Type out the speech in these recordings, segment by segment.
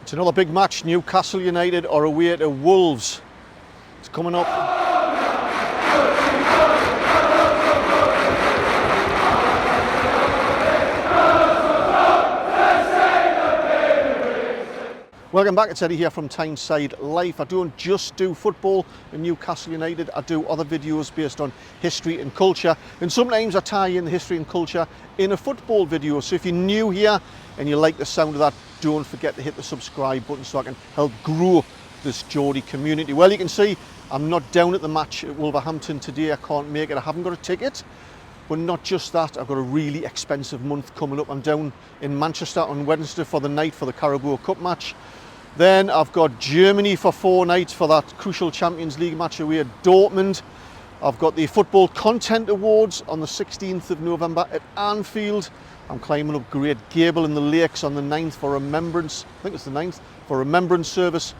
It's another big match. Newcastle United are away to Wolves. It's coming up. Welcome back, it's Eddie here from Tyneside Life. I don't just do football in Newcastle United, I do other videos based on history and culture, and sometimes I tie in the history and culture in a football video. So if you're new here and you like the sound of that, don't forget to hit the subscribe button so I can help grow this Geordie community. Well, you can see I'm not down at the match at Wolverhampton today. I can't make it, I haven't got a ticket. But not just that, I've got a really expensive month coming up. I'm down in Manchester on Wednesday for the night for the Carabao Cup match. Then I've got Germany for 4 nights for that crucial Champions League match away at Dortmund. I've got the Football Content Awards on the 16th of November at Anfield. I'm climbing up Great Gable in the Lakes on the 9th for Remembrance, I think it's the 9th, for Remembrance service.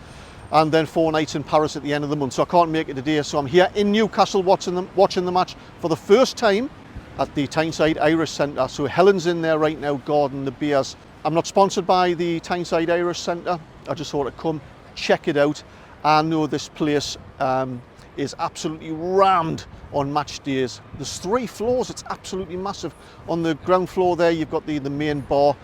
And then 4 nights in Paris at the end of the month. So I can't make it today, so I'm here in Newcastle watching the match for the first time at the Tyneside Irish Centre. So Helen's in there right now guarding the beers. I'm not sponsored by the Tyneside Irish Centre. I just thought I'd come, check it out. I know this place is absolutely rammed on match days. There's 3 floors, it's absolutely massive. On the ground floor there, you've got the main bar.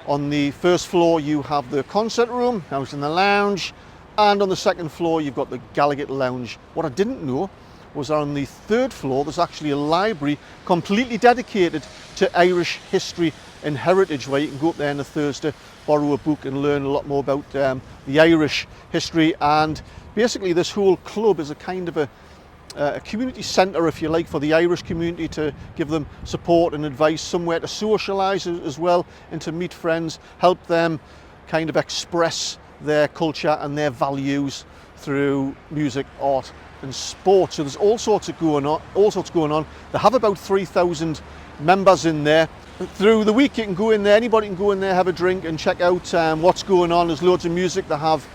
On the first floor, you have the concert room, out in the lounge. And on the second floor, you've got the Gallagher Lounge. What I didn't know was on the 3rd floor, there's actually a library completely dedicated to Irish history and heritage, where you can go up there on a Thursday, borrow a book and learn a lot more about the Irish history. And basically this whole club is a kind of a community centre, if you like, for the Irish community, to give them support and advice, somewhere to socialise as well, and to meet friends, help them kind of express their culture and their values through music, art and sport. So there's all sorts going on. They have about 3,000 members in there. Through the week you can go in there, anybody can go in there, have a drink and check out what's going on. There's loads of music. They have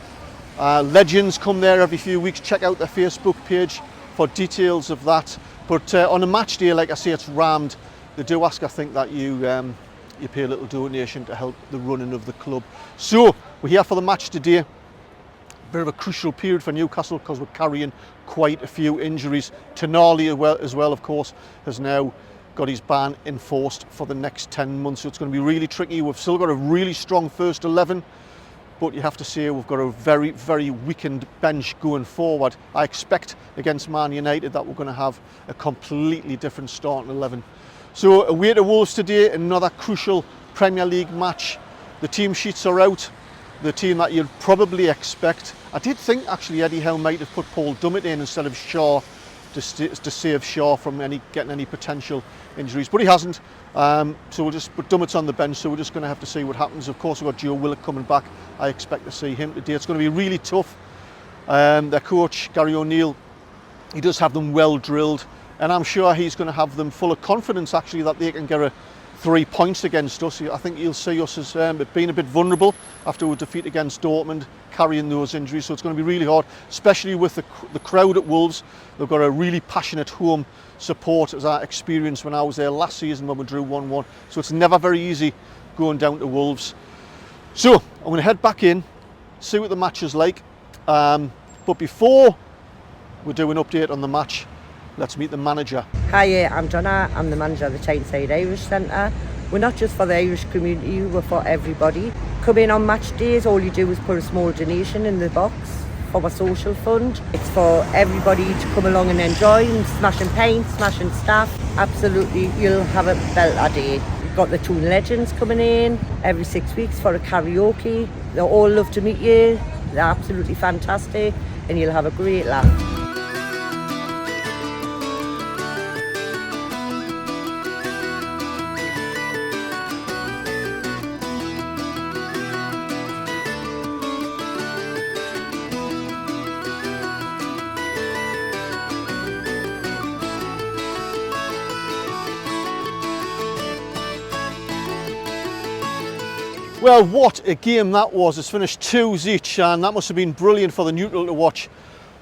legends come there every few weeks. Check out their Facebook page for details of that. But on a match day, like I say, it's rammed. They do ask, I think, that you pay a little donation to help the running of the club. So we're here for the match today. Bit of a crucial period for Newcastle because we're carrying quite a few injuries. Tonali as well, of course, has now got his ban enforced for the next 10 months. So it's going to be really tricky. We've still got a really strong first 11, but you have to say we've got a very, very weakened bench going forward. I expect against Man United that we're going to have a completely different starting 11. So away to Wolves today, another crucial Premier League match. The team sheets are out. The team that you'd probably expect. I did think actually Eddie Howe might have put Paul Dummett in instead of Shaw to save Shaw from getting any potential injuries, but he hasn't. So we'll just put Dummett's on the bench, so we're just going to have to see what happens. Of course, we've got Joe Willock coming back. I expect to see him today. It's going to be really tough. Their coach, Gary O'Neill, he does have them well drilled, and I'm sure he's going to have them full of confidence actually that they can get 3 points against us. I think you'll see us as being a bit vulnerable after a defeat against Dortmund, carrying those injuries. So it's going to be really hard, especially with the crowd at Wolves. They've got a really passionate home support, as I experienced when I was there last season when we drew 1-1. So it's never very easy going down to Wolves. So I'm going to head back in, see what the match is like. But before we do an update on the match, let's meet the manager. Hi, I'm Donna. I'm the manager of the Tyneside Irish Centre. We're not just for the Irish community, we're for everybody. Come in on match days, all you do is put a small donation in the box for our social fund. It's for everybody to come along and enjoy, and smashing paint, smashing staff. Absolutely, you'll have a belter day. We've got the two legends coming in every 6 weeks for a karaoke. They all love to meet you. They're absolutely fantastic and you'll have a great laugh. Well, what a game that was. It's finished 2s each, and that must have been brilliant for the neutral to watch.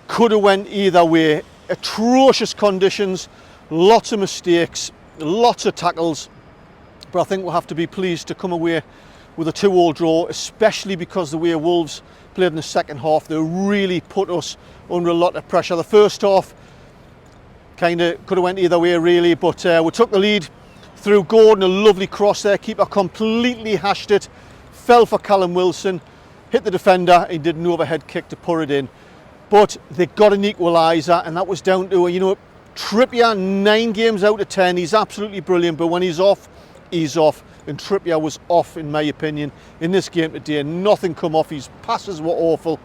Could have went either way. Atrocious conditions, lots of mistakes, lots of tackles, but I think we'll have to be pleased to come away with a 2-2 draw, especially because the way Wolves played in the second half. They really put us under a lot of pressure. The first half kind of could have went either way really, but we took the lead through Gordon, a lovely cross there. Keeper completely hashed it, fell for Callum Wilson, hit the defender, he did an overhead kick to put it in. But they got an equaliser, and that was down to, you know, Trippier, 9 games out of 10, he's absolutely brilliant, but when he's off, he's off. And Trippier was off, in my opinion, in this game today. Nothing come off, his passes were awful.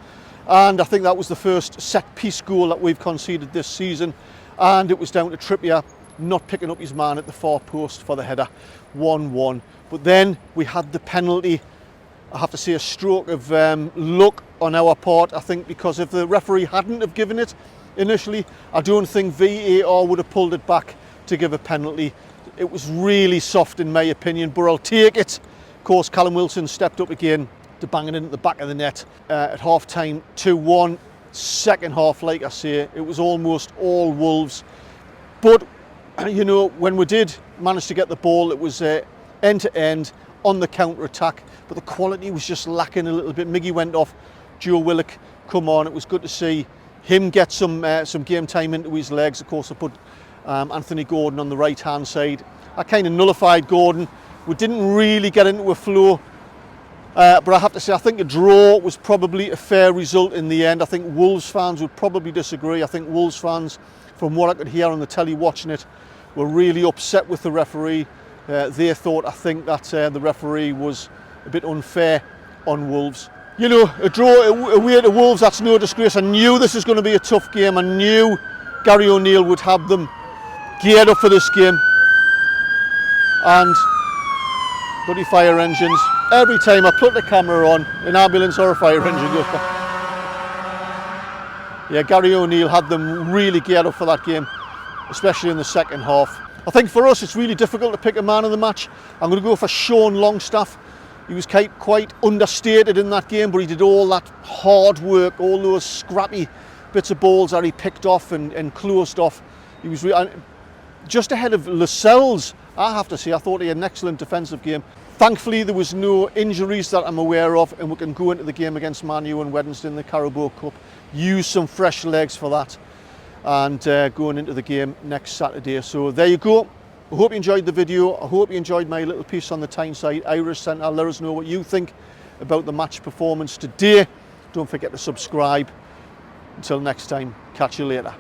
And I think that was the first set-piece goal that we've conceded this season. And it was down to Trippier not picking up his man at the far post for the header, 1-1. But then we had the penalty. I have to say a stroke of luck on our part, I think, because if the referee hadn't have given it initially, I don't think VAR would have pulled it back to give a penalty. It was really soft in my opinion, but I'll take it. Of course, Callum Wilson stepped up again to bang it in at the back of the net at half time, 2-1. Second half, like I say, it was almost all Wolves. But, you know, when we did manage to get the ball, it was end to end on the counter attack, but the quality was just lacking a little bit. Miggy went off, Joe Willock come on. It was good to see him get some game time into his legs. Of course, I put Anthony Gordon on the right hand side. I kind of nullified Gordon. We didn't really get into a flow, but I have to say I think a draw was probably a fair result in the end. I think Wolves fans would probably disagree. I think Wolves fans, from what I could hear on the telly watching it, were really upset with the referee. They thought, I think, that the referee was a bit unfair on Wolves. You know, a draw away to Wolves, that's no disgrace. I knew this was going to be a tough game. I knew Gary O'Neill would have them geared up for this game. And bloody fire engines. Every time I put the camera on, an ambulance or a fire engine goes by. Yeah, Gary O'Neill had them really geared up for that game, especially in the second half. I think for us it's really difficult to pick a man of the match. I'm going to go for Sean Longstaff. He was quite understated in that game, but he did all that hard work, all those scrappy bits of balls that he picked off and closed off. He was just ahead of Lascelles, I have to say. I thought he had an excellent defensive game. Thankfully there was no injuries that I'm aware of, and we can go into the game against Man U on Wednesday in the Carabao Cup, use some fresh legs for that, and going into the game next Saturday. So there you go. I hope you enjoyed the video. I hope you enjoyed my little piece on the Tyneside Irish Centre. Let us know what you think about the match performance today. Don't forget to subscribe. Until next time, catch you later.